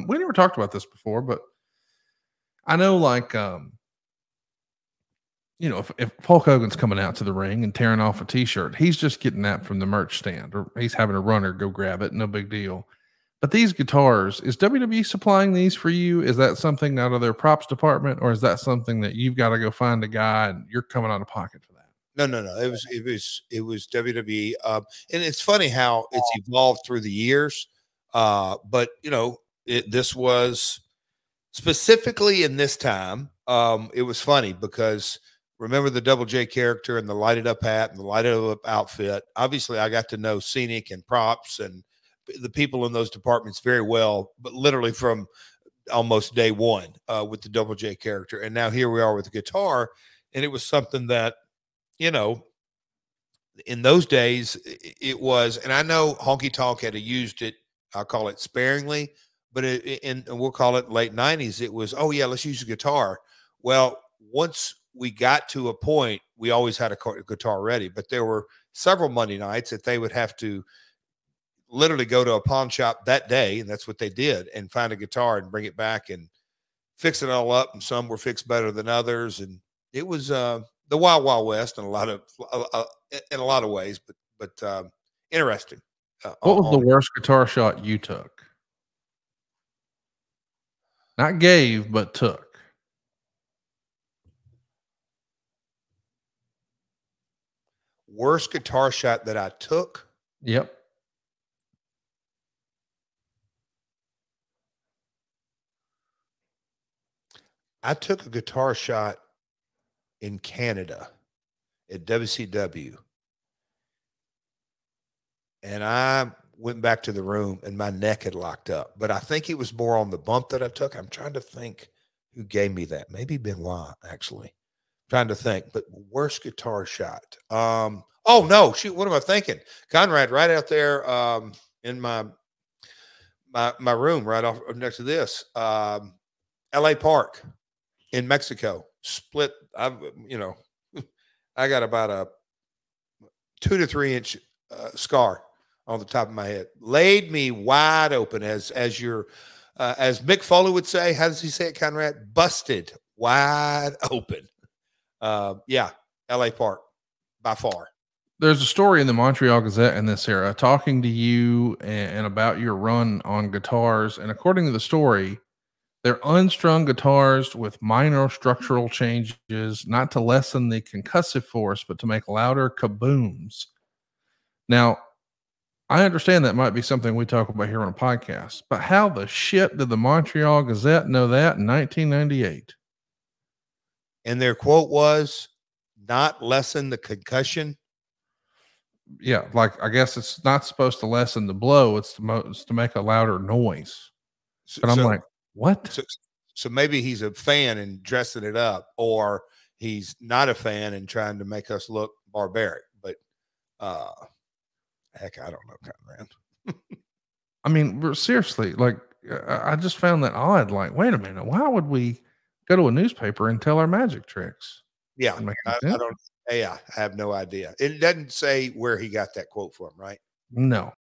we never talked about this before, but I know, like, you know, if Hulk Hogan's coming out to the ring and tearing off a T-shirt, he's just getting that from the merch stand, or he's having a runner go grab it. No big deal. But these guitars, is WWE supplying these for you? Is that something out of their props department, or is that something that you've got to go find a guy and you're coming out of pocket for that? No. It was WWE. And it's funny how it's evolved through the years. But you know, this was specifically in this time. It was funny because remember the Double J character and the lighted up hat and the lighted up outfit. Obviously, I got to know Scenic and props and the people in those departments very well, but literally from almost day one with the Double J character. And now here we are with the guitar. And it was something that, you know, in those days it was, and I know Honky Tonk had used it, I'll call it sparingly, but and we'll call it late 90s. It was, oh yeah, let's use a guitar. Well, once we got to a point, we always had a guitar ready, but there were several Monday nights that they would have to literally go to a pawn shop that day, and that's what they did, and find a guitar and bring it back and fix it all up. And some were fixed better than others, and it was the Wild Wild West in a lot of ways, but interesting. What was the worst guitar shot you took? Not gave, but took. Worst guitar shot that I took? Yep. I took a guitar shot in Canada at WCW. And I went back to the room and my neck had locked up. But I think it was more on the bump that I took. I'm trying to think who gave me that. Maybe Benoit, actually. I'm trying to think. But worst guitar shot. Oh, no. Shoot, what am I thinking? Conrad, right out there in my room, right off next to this. LA Park in Mexico. Split. I got about a 2 to 3 inch scar on the top of my head. Laid me wide open, as Mick Foley would say. How does he say it, Conrad? Busted wide open. Yeah, LA Park by far. There's a story in the Montreal Gazette in this era talking to you and about your run on guitars. And according to the story, they're unstrung guitars with minor structural changes, not to lessen the concussive force, but to make louder kabooms. Now, I understand that might be something we talk about here on a podcast, but how the shit did the Montreal Gazette know that in 1998? And their quote was, not lessen the concussion. Yeah, like, I guess it's not supposed to lessen the blow. It's to make a louder noise. But I'm like, what? So maybe he's a fan and dressing it up, or he's not a fan and trying to make us look barbaric. But heck, I don't know, Conrad. I mean, seriously, like, I just found that odd. Like, wait a minute, why would we go to a newspaper and tell our magic tricks? Yeah, I don't. Yeah, I have no idea. It doesn't say where he got that quote from, right? No,